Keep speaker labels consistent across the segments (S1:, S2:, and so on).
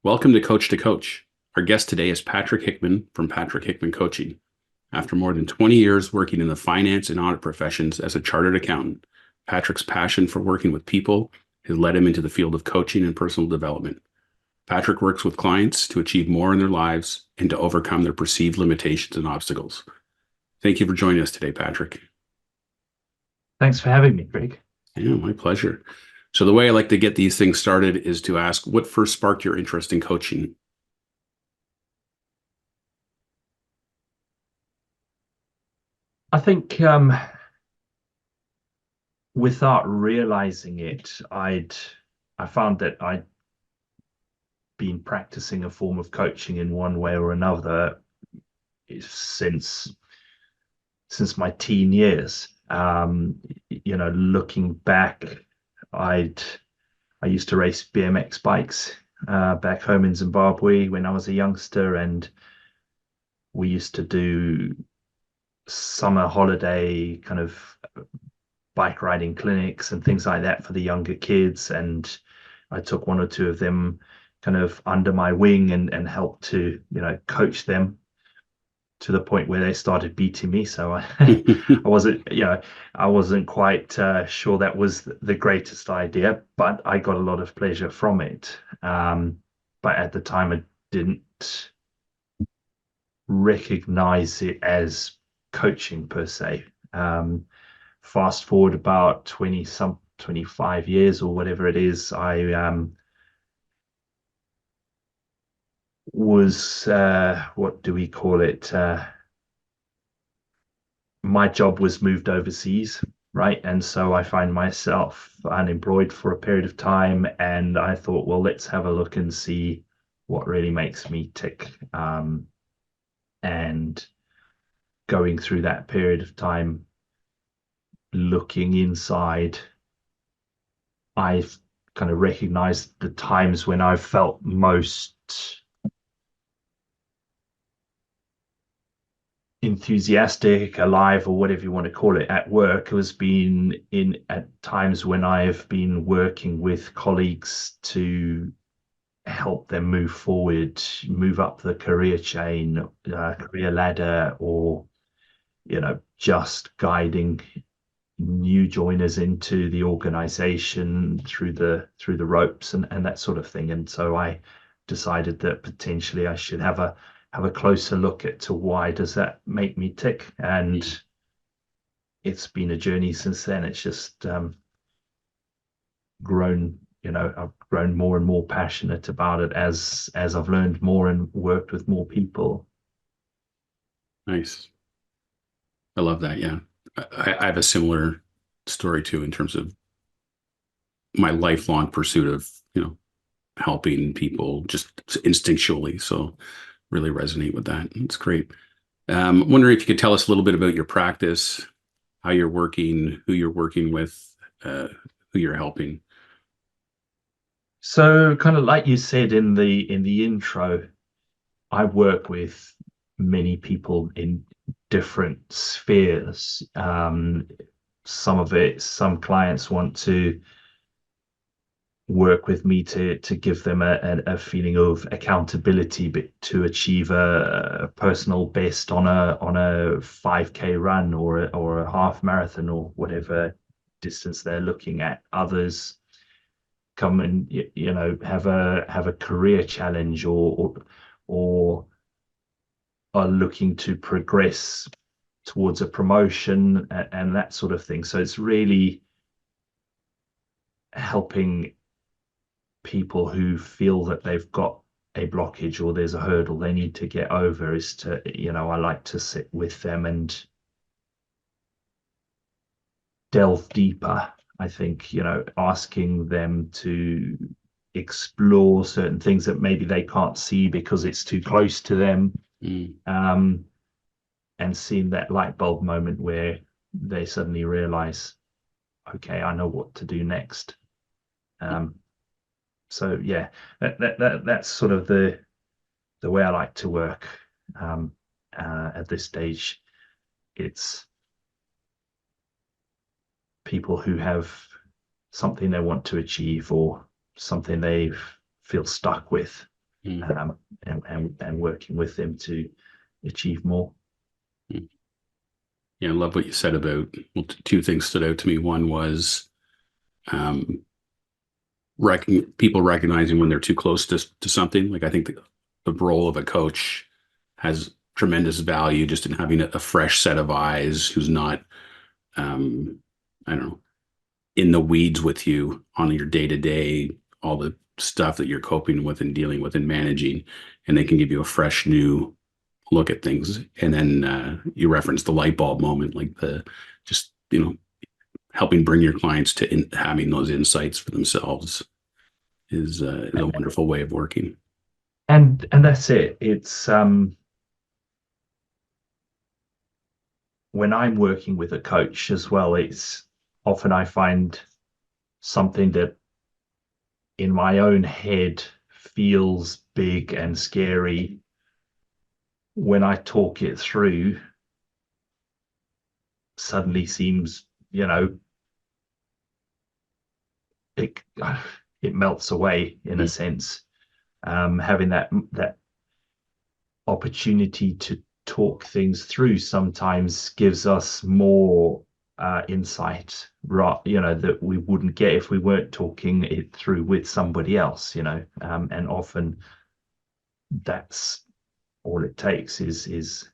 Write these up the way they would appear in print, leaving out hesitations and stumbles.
S1: Welcome to Coach-to-Coach. Our guest today is Patrick Hickman from Patrick Hickman Coaching. After more than 20 years working in the finance and audit professions as a chartered accountant, Patrick's passion for working with people has led him into the field of coaching and personal development. Patrick works with clients to achieve more in their lives and to overcome their perceived limitations and obstacles. Thank you for joining us today, Patrick.
S2: Thanks for having me, Greg.
S1: Yeah, my pleasure. So the way I like to get these things started is to ask, what first sparked your interest in coaching?
S2: I think without realizing it, I found that I'd been practicing a form of coaching in one way or another since my teen years. Looking back, I used to race BMX bikes back home in Zimbabwe when I was a youngster, and we used to do summer holiday kind of bike riding clinics and things like that for the younger kids. And I took one or two of them kind of under my wing and helped to, coach them to the point where they started beating me. So I wasn't quite sure that was the greatest idea, but I got a lot of pleasure from it. But at the time, I didn't recognize it as coaching per se. Fast forward about 25 years or whatever it is, I was what do we call it? My job was moved overseas, right? And so I find myself unemployed for a period of time, and I thought, well, let's have a look and see what really makes me tick. And going through that period of time, looking inside, I've kind of recognized the times when I've felt most enthusiastic, alive, or whatever you want to call it, at work has been in at times when I've been working with colleagues to help them move forward, move up the career chain, career ladder, or just guiding new joiners into the organization through the ropes and that sort of thing. And so I decided that potentially I should have a closer look at to why does that make me tick. And it's been a journey since then. It's just grown. I've grown more and more passionate about it as I've learned more and worked with more people.
S1: Nice. I love that. Yeah. I have a similar story too, in terms of my lifelong pursuit of, helping people just instinctually. So really resonate with that. It's great. Wondering if you could tell us a little bit about your practice, how you're working, who you're working with, who you're helping.
S2: So kind of like you said in the intro, I work with many people in different spheres. Some clients want to work with me to give them a feeling of accountability, but to achieve a personal best on a 5K run or a half marathon or whatever distance they're looking at. Others come and have a career challenge or are looking to progress towards a promotion and that sort of thing. So it's really helping people who feel that they've got a blockage or there's a hurdle they need to get over. Is to, I like to sit with them and delve deeper. I think, asking them to explore certain things that maybe they can't see because it's too close to them. And seeing that light bulb moment where they suddenly realize, okay, I know what to do next. So yeah, that's sort of the way I like to work. At this stage, it's people who have something they want to achieve or something they feel stuck with.
S1: Mm.
S2: and working with them to achieve more.
S1: Mm. Yeah, I love what you said about, well, two things stood out to me. One was um, people recognizing when they're too close to something. Like I think the role of a coach has tremendous value just in having a fresh set of eyes who's not, um, I don't know, in the weeds with you on your day to day, all the stuff that you're coping with and dealing with and managing, and they can give you a fresh new look at things. And then you referenced the light bulb moment, like the just helping bring your clients to having those insights for themselves is a wonderful way of working.
S2: And that's it. It's when I'm working with a coach as well, it's often I find something that in my own head feels big and scary. When I talk it through, suddenly seems, it it melts away in a
S1: Mm,
S2: sense. Having that opportunity to talk things through sometimes gives us more insight, right? That we wouldn't get if we weren't talking it through with somebody else. And often that's all it takes is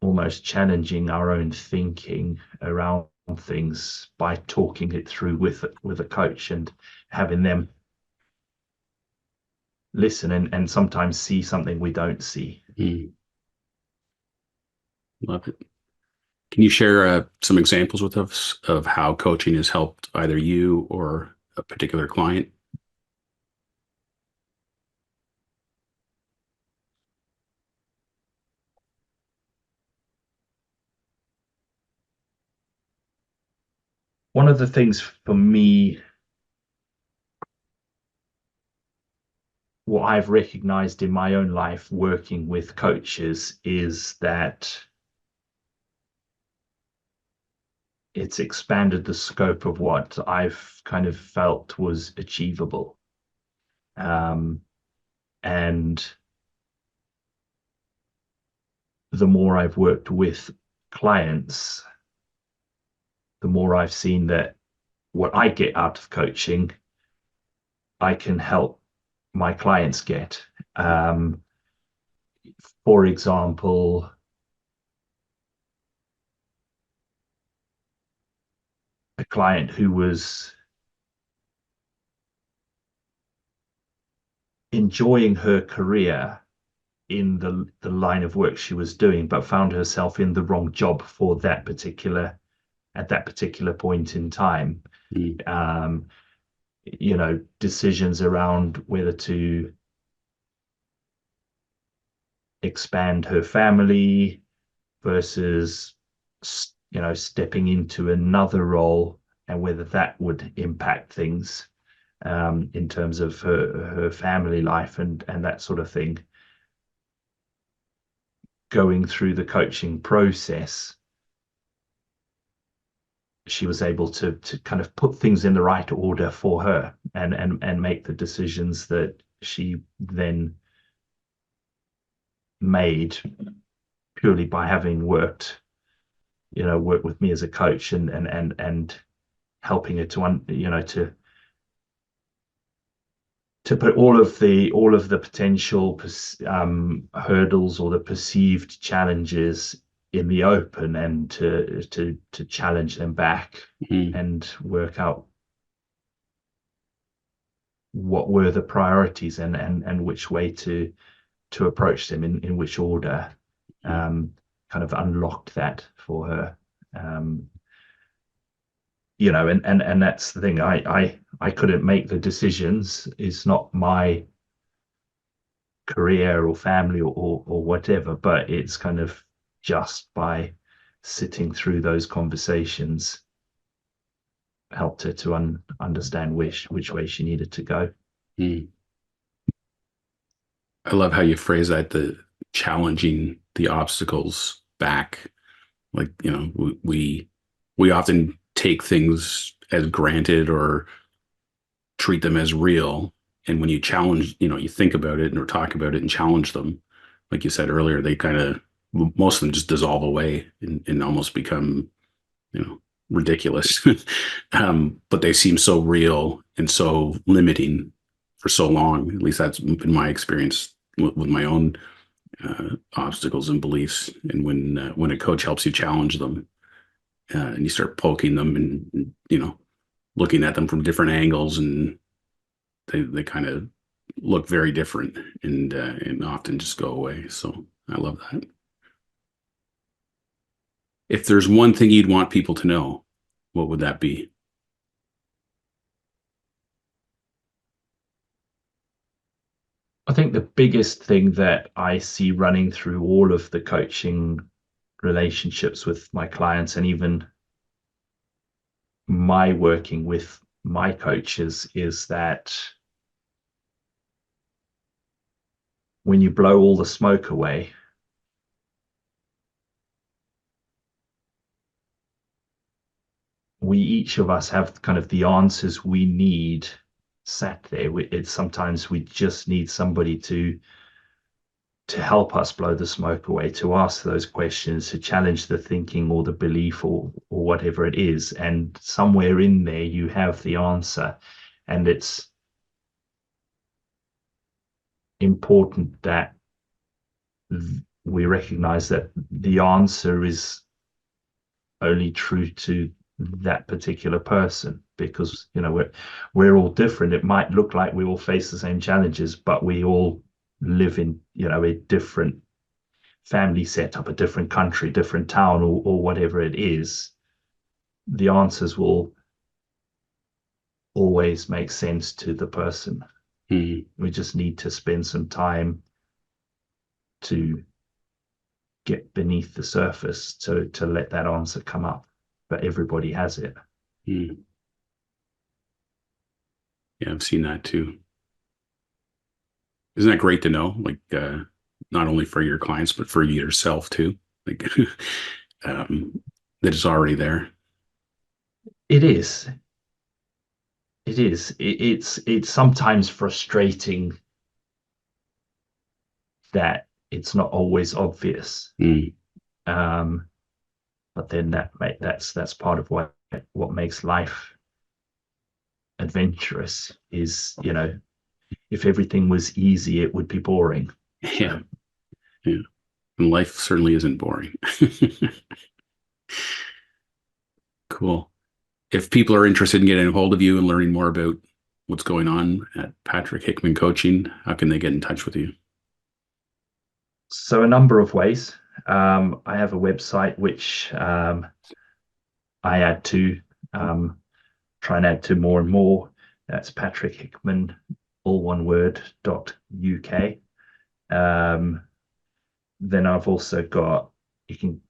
S2: almost challenging our own thinking around things by talking it through with a coach and having them listen and sometimes see something we don't see.
S1: mm, love it. Can you share some examples with us of how coaching has helped either you or a particular client?
S2: One of the things for me, what I've recognized in my own life working with coaches is that it's expanded the scope of what I've kind of felt was achievable. Um, and the more I've worked with clients, the more I've seen that what I get out of coaching, I can help my clients get. For example, a client who was enjoying her career in the line of work she was doing, but found herself in the wrong job for that particular at that particular point in time.
S1: Mm,
S2: Um, Decisions around whether to expand her family versus stepping into another role and whether that would impact things in terms of her family life and that sort of thing. Going through the coaching process, she was able to kind of put things in the right order for her and make the decisions that she then made purely by having worked with me as a coach and helping her to put all of the potential hurdles or the perceived challenges in the open and to challenge them back
S1: mm,
S2: and work out what were the priorities and which way to approach them in which order.
S1: mm,
S2: Kind of unlocked that for her. um, and that's the thing. I couldn't make the decisions. It's not my career or family or whatever, but it's kind of just by sitting through those conversations helped her to understand which way she needed to go.
S1: mm. I love how you phrase that, the challenging the obstacles back. Like, we often take things as granted or treat them as real. And when you challenge, you think about it or talk about it and challenge them, like you said earlier, they kind of, most of them just dissolve away and almost become, ridiculous. But they seem so real and so limiting for so long. At least that's been my experience with my own obstacles and beliefs. And when a coach helps you challenge them, and you start poking them and looking at them from different angles, and they kind of look very different and often just go away. So I love that. If there's one thing you'd want people to know, what would that be?
S2: I think the biggest thing that I see running through all of the coaching relationships with my clients, and even my working with my coaches, is that when you blow all the smoke away, we each of us have kind of the answers we need sat there. Sometimes we just need somebody to help us blow the smoke away, to ask those questions, to challenge the thinking or the belief or whatever it is. And somewhere in there, you have the answer. And it's important that we recognize that the answer is only true to that particular person, because we're all different. It might look like we all face the same challenges, but we all live in a different family setup, a different country, different town, or whatever it is. The answers will always make sense to the person. We just need to spend some time to get beneath the surface to let that answer come up. But everybody has it.
S1: Yeah, I've seen that too. Isn't that great to know? Like, not only for your clients, but for yourself too. Like, that it's already there.
S2: It is. It is. It's sometimes frustrating that it's not always obvious. But then that's part of what makes life adventurous. Is if everything was easy, it would be boring.
S1: Yeah, yeah. And life certainly isn't boring. Cool. If people are interested in getting a hold of you and learning more about what's going on at Patrick Hickman Coaching, how can they get in touch with you?
S2: So a number of ways. I have a website which I add to, try and add to more and more. That's Patrick Hickman, all one word, .uk. Then I've also got, you can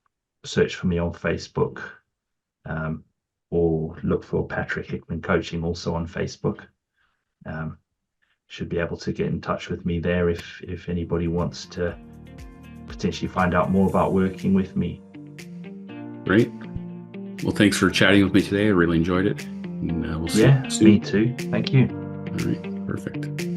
S2: search for me on Facebook, or look for Patrick Hickman Coaching also on Facebook. Should be able to get in touch with me there if anybody wants to potentially find out more about working with me.
S1: Great. Well, thanks for chatting with me today. I really enjoyed it. And we'll see you soon.
S2: Me too. Thank you.
S1: All right. Perfect.